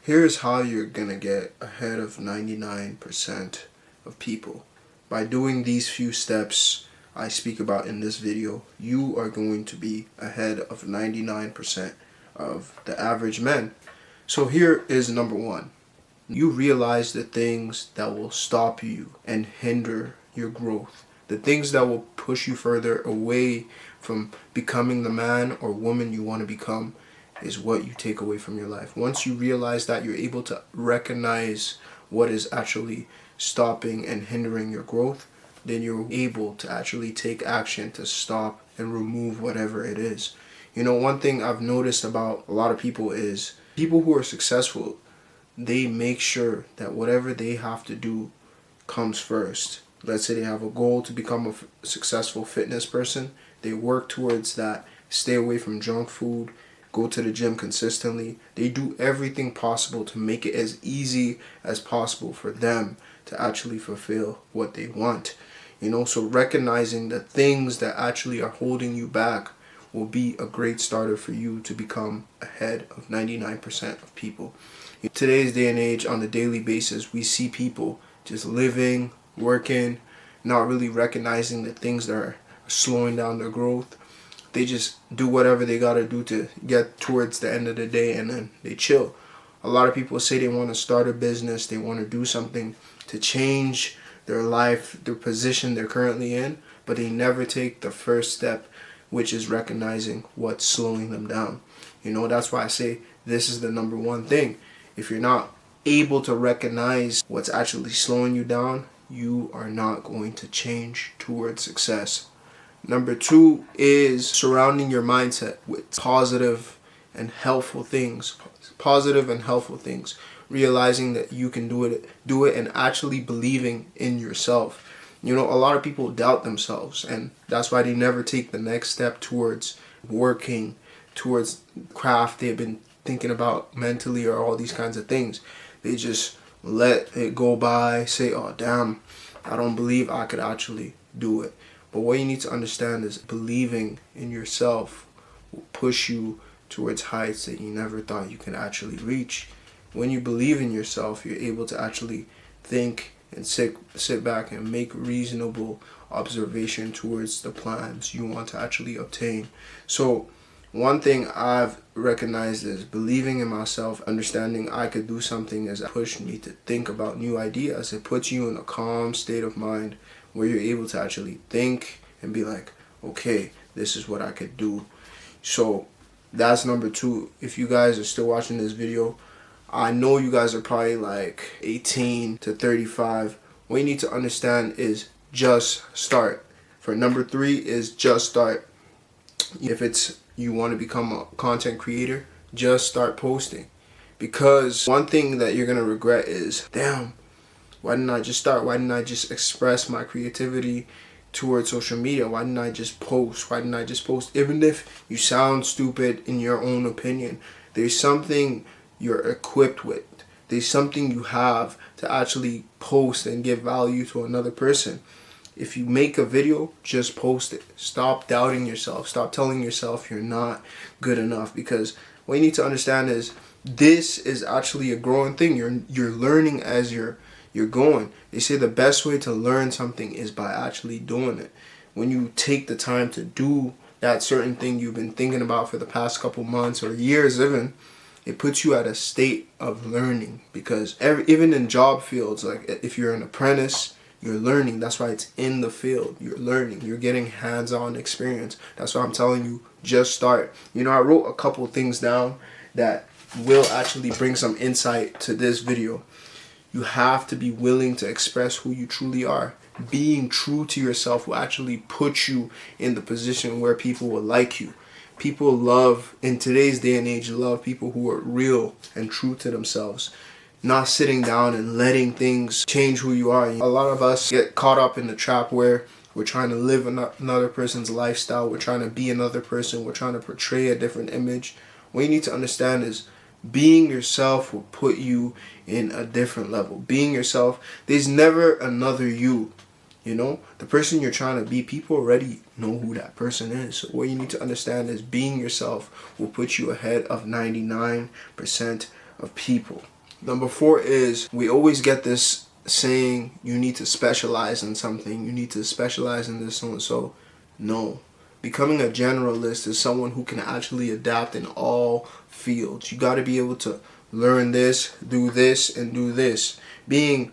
Here's how you're gonna get ahead of 99% of people. By doing these few steps I speak about in this video, you are going to be ahead of 99% of the average men. So here is number one. You realize the things that will stop you and hinder your growth. The things that will push you further away from becoming the man or woman you want to become is what you take away from your life. Once you realize that, you're able to recognize what is actually stopping and hindering your growth, then you're able to actually take action to stop and remove whatever it is. You know, one thing I've noticed about a lot of people is people who are successful, they make sure that whatever they have to do comes first. Let's say they have a goal to become a successful fitness person. They work towards that, stay away from junk food, go to the gym consistently. They do everything possible to make it as easy as possible for them to actually fulfill what they want. You know, so recognizing the things that actually are holding you back will be a great starter for you to become ahead of 99% of people. In today's day and age, on a daily basis, we see people just living, working, not really recognizing the things that are slowing down their growth. They just do whatever they gotta do to get towards the end of the day, and then they chill. A lot of people say they want to start a business, they want to do something to change their life, their position they're currently in, but they never take the first step, which is recognizing what's slowing them down. You know, that's why I say this is the number one thing. If you're not able to recognize what's actually slowing you down, you are not going to change towards success. Number two is surrounding your mindset with positive and helpful things. Positive and helpful things. Realizing that you can do it and actually believing in yourself. You know, a lot of people doubt themselves, and that's why they never take the next step towards working, towards craft they've been thinking about mentally, or all these kinds of things. They just let it go by, say, oh damn, I don't believe I could actually do it. But what you need to understand is believing in yourself will push you towards heights that you never thought you could actually reach. When you believe in yourself, you're able to actually think and sit back and make reasonable observation towards the plans you want to actually obtain. So one thing I've recognized is believing in myself, understanding I could do something, has pushed me to think about new ideas. It puts you in a calm state of mind where you're able to actually think and be like, okay, this is what I could do. So that's number two. If you guys are still watching this video, I know you guys are probably like 18 to 35. What you need to understand is just start. For number three is just start. If it's you want to become a content creator, just start posting. Because one thing that you're going to regret is, damn, why didn't I just start? Why didn't I just express my creativity towards social media? Why didn't I just post? Why didn't I just post? Even if you sound stupid in your own opinion, there's something you're equipped with. There's something you have to actually post and give value to another person. If you make a video, just post it. Stop doubting yourself. Stop telling yourself you're not good enough, because what you need to understand is this is actually a growing thing. You're learning as you're going. They say the best way to learn something is by actually doing it. When you take the time to do that certain thing you've been thinking about for the past couple months or years even, it puts you at a state of learning. Because even in job fields, like if you're an apprentice, you're learning. That's why it's in the field. You're learning. You're getting hands-on experience. That's why I'm telling you, just start. You know, I wrote a couple things down that will actually bring some insight to this video. You have to be willing to express who you truly are. Being true to yourself will actually put you in the position where people will like you. People love, in today's day and age, love people who are real and true to themselves. Not sitting down and letting things change who you are. A lot of us get caught up in the trap where we're trying to live another person's lifestyle. We're trying to be another person. We're trying to portray a different image. What you need to understand is being yourself will put you in a different level. Being yourself, there's never another you. You know, the person you're trying to be, people already know who that person is. So what you need to understand is being yourself will put you ahead of 99% of people. Number 4 is, we always get this saying, you need to specialize in something, you need to specialize in this, so and so. No. Becoming a generalist is someone who can actually adapt in all fields. You got to be able to learn this, and do this. Being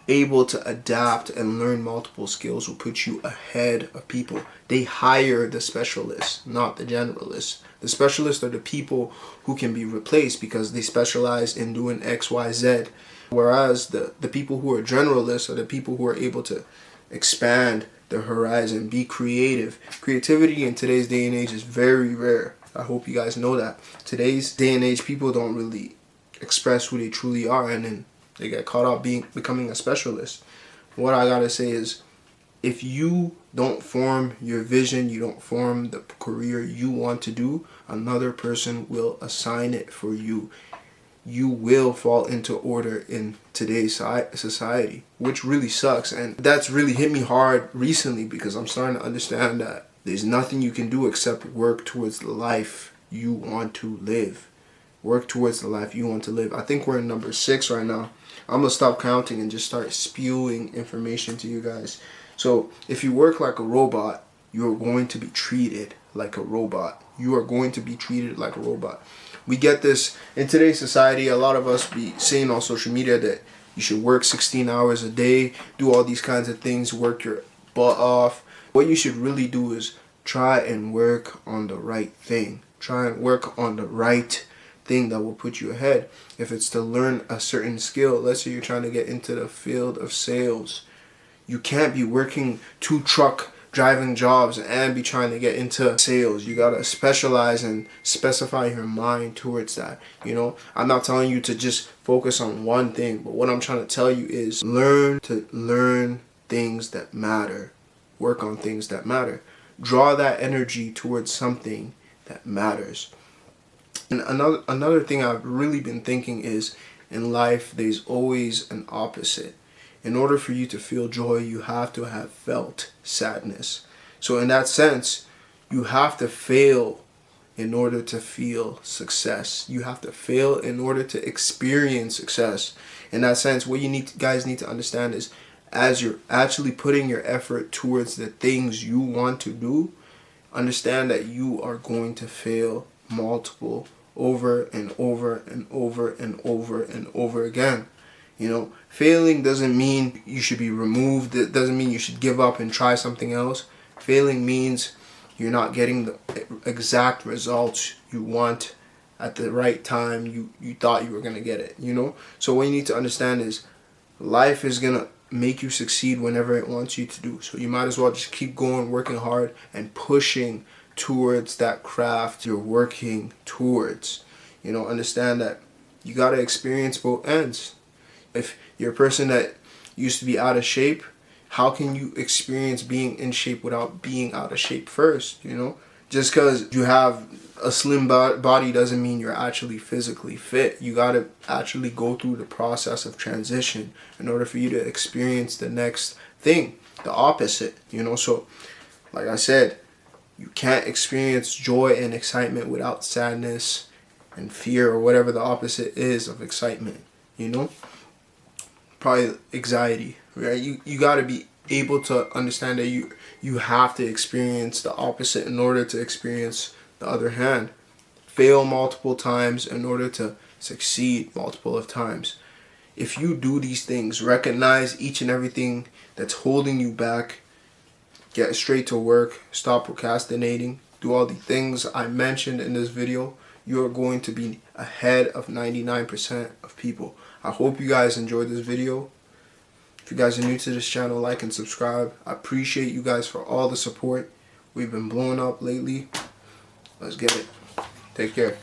able to adapt and learn multiple skills will put you ahead of people. They hire the specialists, not the generalists. The specialists are the people who can be replaced because they specialize in doing X, Y, Z. Whereas the people who are generalists are the people who are able to expand their horizon, be creative. Creativity in today's day and age is very rare. I hope you guys know that. Today's day and age, people don't really express who they truly are, and then they get caught up becoming a specialist. What I gotta say is, if you don't form your vision, you don't form the career you want to do, another person will assign it for you. You will fall into order in today's society, which really sucks. And that's really hit me hard recently, because I'm starting to understand that there's nothing you can do except work towards the life you want to live. Work towards the life you want to live. I think we're in number 6 right now. I'm going to stop counting and just start spewing information to you guys. So if you work like a robot, you're going to be treated like a robot. You are going to be treated like a robot. We get this in today's society. A lot of us be saying on social media that you should work 16 hours a day, do all these kinds of things, work your butt off. What you should really do is try and work on the right thing. Try and work on the right thing that will put you ahead. If it's to learn a certain skill, let's say you're trying to get into the field of sales, you can't be working 2 truck driving jobs and be trying to get into sales. You gotta specialize and specify your mind towards that. You know, I'm not telling you to just focus on one thing, but what I'm trying to tell you is learn things that matter. Work on things that matter. Draw that energy towards something that matters. And another thing I've really been thinking is, in life there's always an opposite. In order for you to feel joy, you have to have felt sadness. So in that sense, you have to fail in order to feel success. You have to fail in order to experience success. In that sense, what you guys need to understand is, as you're actually putting your effort towards the things you want to do, understand that you are going to fail multiple over and over and over and over and over again. You know, failing doesn't mean you should be removed. It doesn't mean you should give up and try something else. Failing means you're not getting the exact results you want at the right time you thought you were going to get it, you know? So what you need to understand is, life is going to make you succeed whenever it wants you to do. So you might as well just keep going, working hard, and pushing towards that craft you're working towards. You know, understand that you got to experience both ends. If you're a person that used to be out of shape, how can you experience being in shape without being out of shape first? You know, just because you have a slim body doesn't mean you're actually physically fit. You got to actually go through the process of transition in order for you to experience the next thing, the opposite, you know? So like I said, you can't experience joy and excitement without sadness and fear, or whatever the opposite is of excitement, you know? Probably anxiety, right? You got to be able to understand that you have to experience the opposite in order to experience the other hand. Fail multiple times in order to succeed multiple of times. If you do these things, recognize each and everything that's holding you back, get straight to work, stop procrastinating, do all the things I mentioned in this video, you are going to be ahead of 99% of people. I hope you guys enjoyed this video. If you guys are new to this channel, like and subscribe. I appreciate you guys for all the support. We've been blowing up lately. Let's get it. Take care.